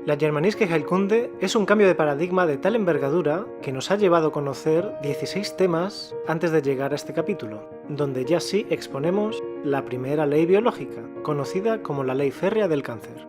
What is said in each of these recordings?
La Germanische Heilkunde es un cambio de paradigma de tal envergadura que nos ha llevado a conocer 16 temas antes de llegar a este capítulo, donde ya sí exponemos la primera ley biológica, conocida como la ley férrea del cáncer.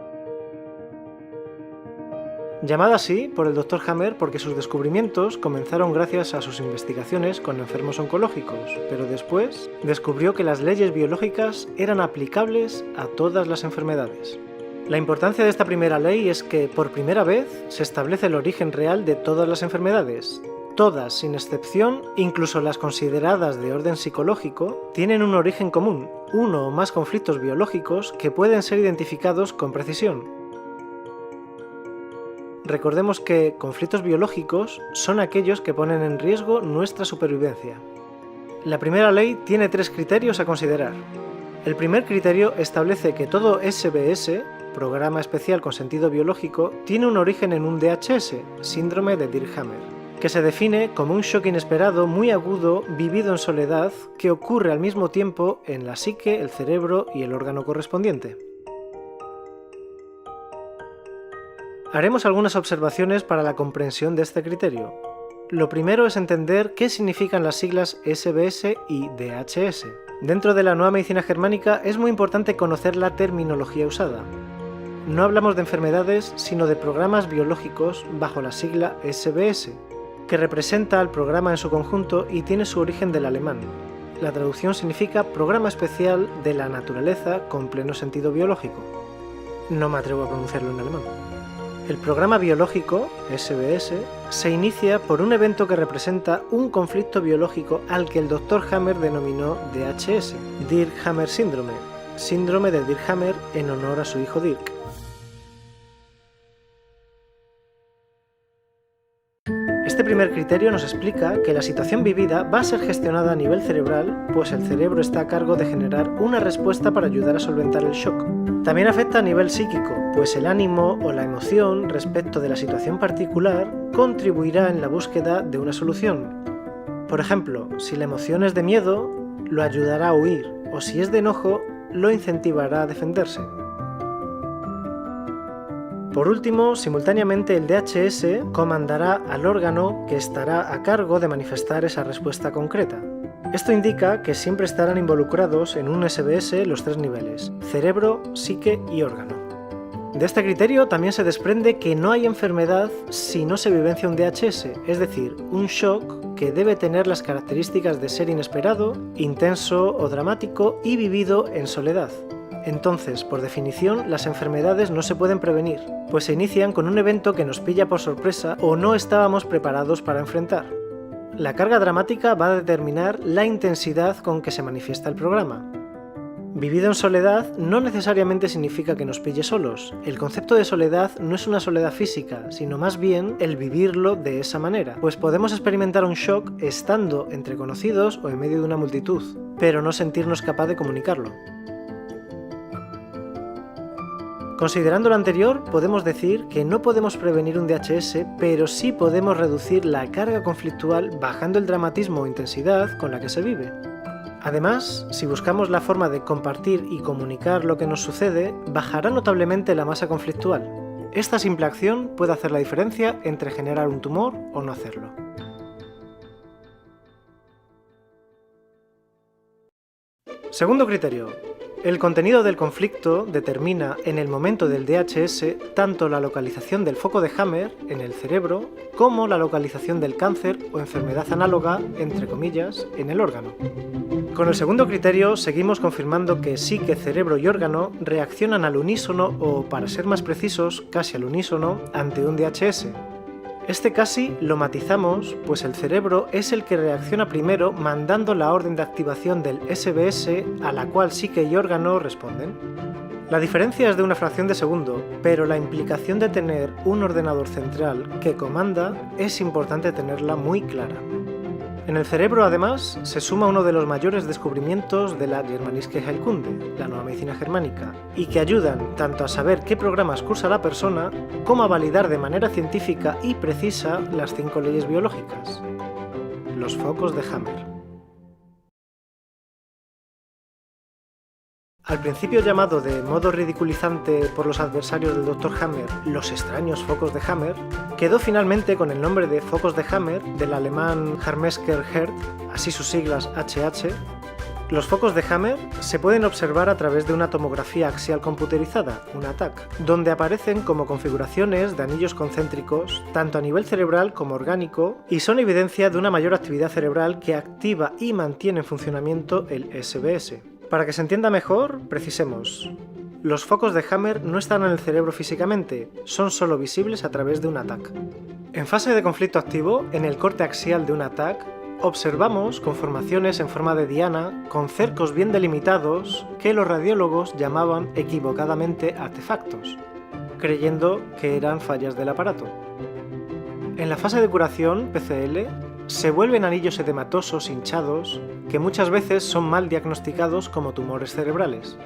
Llamada así por el Dr. Hammer porque sus descubrimientos comenzaron gracias a sus investigaciones con enfermos oncológicos, pero después descubrió que las leyes biológicas eran aplicables a todas las enfermedades. La importancia de esta primera ley es que, por primera vez, se establece el origen real de todas las enfermedades. Todas, sin excepción, incluso las consideradas de orden psicológico, tienen un origen común, uno o más conflictos biológicos que pueden ser identificados con precisión. Recordemos que conflictos biológicos son aquellos que ponen en riesgo nuestra supervivencia. La primera ley tiene 3 criterios a considerar. El primer criterio establece que todo SBS, programa especial con sentido biológico, tiene un origen en un DHS, síndrome de Dirkhammer, que se define como un shock inesperado muy agudo vivido en soledad que ocurre al mismo tiempo en la psique, el cerebro y el órgano correspondiente. Haremos algunas observaciones para la comprensión de este criterio. Lo primero es entender qué significan las siglas SBS y DHS. Dentro de la nueva medicina germánica es muy importante conocer la terminología usada. No hablamos de enfermedades, sino de programas biológicos bajo la sigla SBS, que representa al programa en su conjunto y tiene su origen del alemán. La traducción significa programa especial de la naturaleza con pleno sentido biológico. No me atrevo a pronunciarlo en alemán. El programa biológico, SBS, se inicia por un evento que representa un conflicto biológico al que el Dr. Hammer denominó DHS, Dirkhammer Syndrome, síndrome de Dirkhammer en honor a su hijo Dirk. Este primer criterio nos explica que la situación vivida va a ser gestionada a nivel cerebral, pues el cerebro está a cargo de generar una respuesta para ayudar a solventar el shock. También afecta a nivel psíquico, pues el ánimo o la emoción respecto de la situación particular contribuirá en la búsqueda de una solución. Por ejemplo, si la emoción es de miedo, lo ayudará a huir, o si es de enojo, lo incentivará a defenderse. Por último, simultáneamente el DHS comandará al órgano que estará a cargo de manifestar esa respuesta concreta. Esto indica que siempre estarán involucrados en un SBS los 3 niveles: cerebro, psique y órgano. De este criterio también se desprende que no hay enfermedad si no se vivencia un DHS, es decir, un shock que debe tener las características de ser inesperado, intenso o dramático y vivido en soledad. Entonces, por definición, las enfermedades no se pueden prevenir, pues se inician con un evento que nos pilla por sorpresa o no estábamos preparados para enfrentar. La carga dramática va a determinar la intensidad con que se manifiesta el programa. Vivido en soledad no necesariamente significa que nos pille solos. El concepto de soledad no es una soledad física, sino más bien el vivirlo de esa manera, pues podemos experimentar un shock estando entre conocidos o en medio de una multitud, pero no sentirnos capaz de comunicarlo. Considerando lo anterior, podemos decir que no podemos prevenir un DHS, pero sí podemos reducir la carga conflictual bajando el dramatismo o intensidad con la que se vive. Además, si buscamos la forma de compartir y comunicar lo que nos sucede, bajará notablemente la masa conflictual. Esta simple acción puede hacer la diferencia entre generar un tumor o no hacerlo. Segundo criterio. El contenido del conflicto determina en el momento del DHS tanto la localización del foco de Hammer en el cerebro como la localización del cáncer o enfermedad análoga, entre comillas, en el órgano. Con el segundo criterio seguimos confirmando que psique, cerebro y órgano reaccionan al unísono o, para ser más precisos, casi al unísono ante un DHS. Este casi lo matizamos, pues el cerebro es el que reacciona primero mandando la orden de activación del SBS a la cual psique y órgano responden. La diferencia es de una fracción de segundo, pero la implicación de tener un ordenador central que comanda es importante tenerla muy clara. En el cerebro, además, se suma uno de los mayores descubrimientos de la Germanische Heilkunde, la nueva medicina germánica, y que ayudan tanto a saber qué programas cursa la persona, como a validar de manera científica y precisa las 5 leyes biológicas. Los focos de Hammer. Al principio llamado de modo ridiculizante por los adversarios del Dr. Hammer los extraños focos de Hammer, quedó finalmente con el nombre de focos de Hammer del alemán Harmesker Hertz, así sus siglas HH. Los focos de Hammer se pueden observar a través de una tomografía axial computerizada, una TAC, donde aparecen como configuraciones de anillos concéntricos, tanto a nivel cerebral como orgánico, y son evidencia de una mayor actividad cerebral que activa y mantiene en funcionamiento el SBS. Para que se entienda mejor, precisemos. Los focos de Hammer no están en el cerebro físicamente, son solo visibles a través de una TAC. En fase de conflicto activo, en el corte axial de una TAC, observamos conformaciones en forma de diana con cercos bien delimitados que los radiólogos llamaban equivocadamente artefactos, creyendo que eran fallas del aparato. En la fase de curación, PCL, se vuelven anillos edematosos hinchados que muchas veces son mal diagnosticados como tumores cerebrales.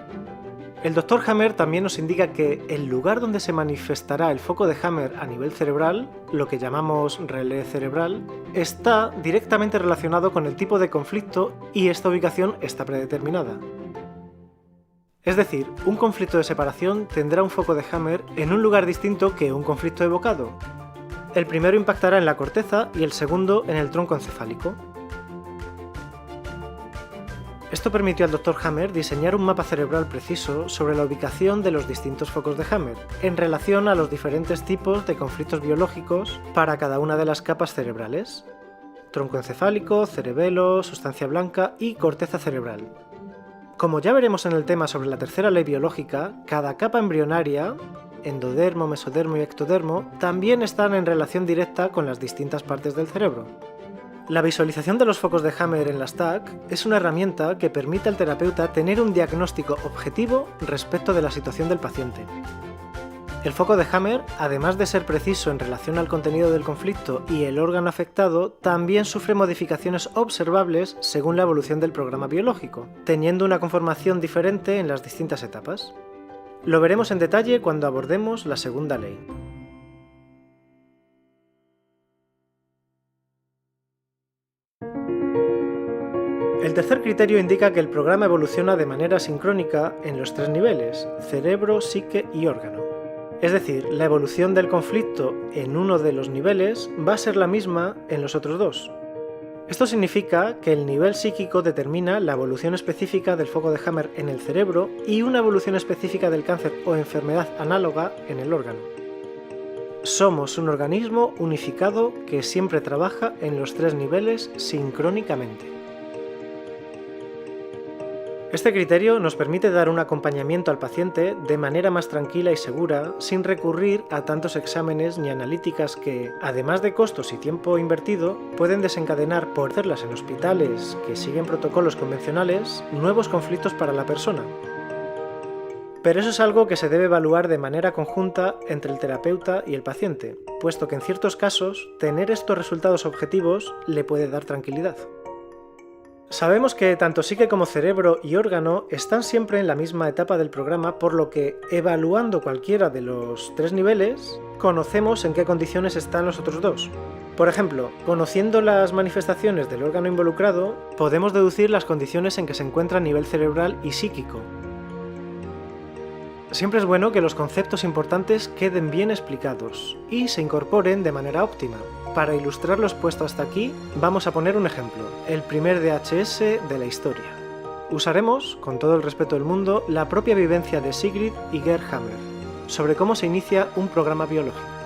El Dr. Hammer también nos indica que el lugar donde se manifestará el foco de Hammer a nivel cerebral, lo que llamamos relé cerebral, está directamente relacionado con el tipo de conflicto y esta ubicación está predeterminada. Es decir, un conflicto de separación tendrá un foco de Hammer en un lugar distinto que un conflicto evocado. El primero impactará en la corteza y el segundo en el tronco encefálico. Esto permitió al Dr. Hammer diseñar un mapa cerebral preciso sobre la ubicación de los distintos focos de Hammer, en relación a los diferentes tipos de conflictos biológicos para cada una de las capas cerebrales: tronco encefálico, cerebelo, sustancia blanca y corteza cerebral. Como ya veremos en el tema sobre la tercera ley biológica, cada capa embrionaria, endodermo, mesodermo y ectodermo, también están en relación directa con las distintas partes del cerebro. La visualización de los focos de Hammer en las TAC es una herramienta que permite al terapeuta tener un diagnóstico objetivo respecto de la situación del paciente. El foco de Hammer, además de ser preciso en relación al contenido del conflicto y el órgano afectado, también sufre modificaciones observables según la evolución del programa biológico, teniendo una conformación diferente en las distintas etapas. Lo veremos en detalle cuando abordemos la segunda ley. El tercer criterio indica que el programa evoluciona de manera sincrónica en los tres niveles: cerebro, psique y órgano. Es decir, la evolución del conflicto en uno de los niveles va a ser la misma en los otros dos. Esto significa que el nivel psíquico determina la evolución específica del foco de Hammer en el cerebro y una evolución específica del cáncer o enfermedad análoga en el órgano. Somos un organismo unificado que siempre trabaja en los tres niveles sincrónicamente. Este criterio nos permite dar un acompañamiento al paciente de manera más tranquila y segura, sin recurrir a tantos exámenes ni analíticas que, además de costos y tiempo invertido, pueden desencadenar, por hacerlas en hospitales que siguen protocolos convencionales, nuevos conflictos para la persona. Pero eso es algo que se debe evaluar de manera conjunta entre el terapeuta y el paciente, puesto que en ciertos casos, tener estos resultados objetivos le puede dar tranquilidad. Sabemos que tanto psique como cerebro y órgano están siempre en la misma etapa del programa, por lo que, evaluando cualquiera de los tres niveles, conocemos en qué condiciones están los otros dos. Por ejemplo, conociendo las manifestaciones del órgano involucrado, podemos deducir las condiciones en que se encuentra a nivel cerebral y psíquico. Siempre es bueno que los conceptos importantes queden bien explicados y se incorporen de manera óptima. Para ilustrar lo expuesto hasta aquí, vamos a poner un ejemplo, el primer DHS de la historia. Usaremos, con todo el respeto del mundo, la propia vivencia de Sigrid y Gerd Hammer, sobre cómo se inicia un programa biológico.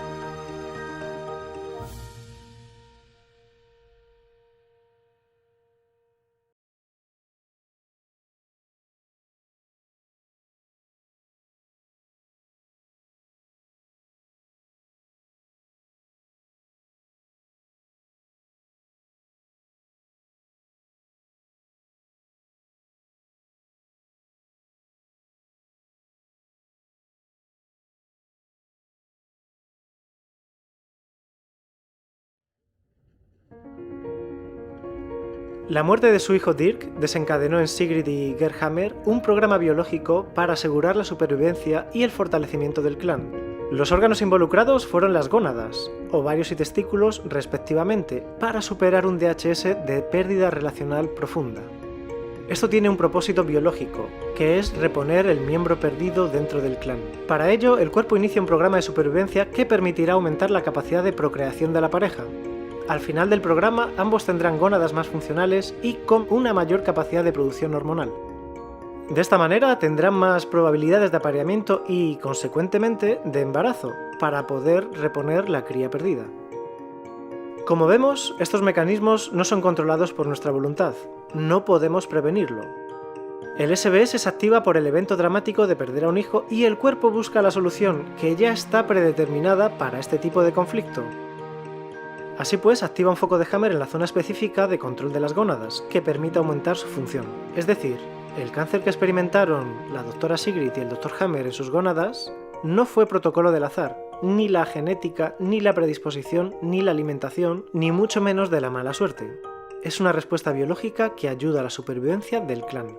La muerte de su hijo Dirk desencadenó en Sigrid y Gerd Hammer un programa biológico para asegurar la supervivencia y el fortalecimiento del clan. Los órganos involucrados fueron las gónadas, ovarios y testículos respectivamente, para superar un DHS de pérdida relacional profunda. Esto tiene un propósito biológico, que es reponer el miembro perdido dentro del clan. Para ello, el cuerpo inicia un programa de supervivencia que permitirá aumentar la capacidad de procreación de la pareja. Al final del programa, ambos tendrán gónadas más funcionales y con una mayor capacidad de producción hormonal. De esta manera tendrán más probabilidades de apareamiento y, consecuentemente, de embarazo, para poder reponer la cría perdida. Como vemos, estos mecanismos no son controlados por nuestra voluntad, no podemos prevenirlo. El SBS se activa por el evento dramático de perder a un hijo y el cuerpo busca la solución, que ya está predeterminada para este tipo de conflicto. Así pues, activa un foco de Hammer en la zona específica de control de las gónadas, que permite aumentar su función. Es decir, el cáncer que experimentaron la doctora Sigrid y el Dr. Hammer en sus gónadas no fue protocolo del azar, ni la genética, ni la predisposición, ni la alimentación, ni mucho menos de la mala suerte. Es una respuesta biológica que ayuda a la supervivencia del clan.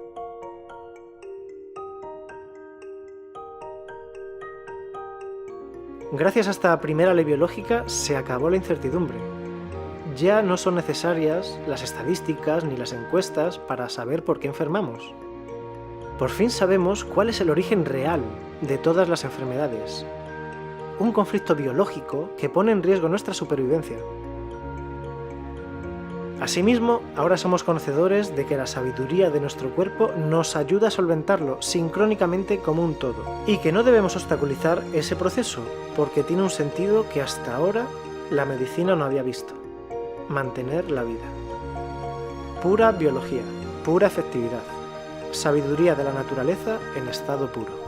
Gracias a esta primera ley biológica se acabó la incertidumbre. Ya no son necesarias las estadísticas ni las encuestas para saber por qué enfermamos. Por fin sabemos cuál es el origen real de todas las enfermedades. Un conflicto biológico que pone en riesgo nuestra supervivencia. Asimismo, ahora somos conocedores de que la sabiduría de nuestro cuerpo nos ayuda a solventarlo sincrónicamente como un todo, y que no debemos obstaculizar ese proceso, porque tiene un sentido que hasta ahora la medicina no había visto: mantener la vida. Pura biología, pura efectividad, sabiduría de la naturaleza en estado puro.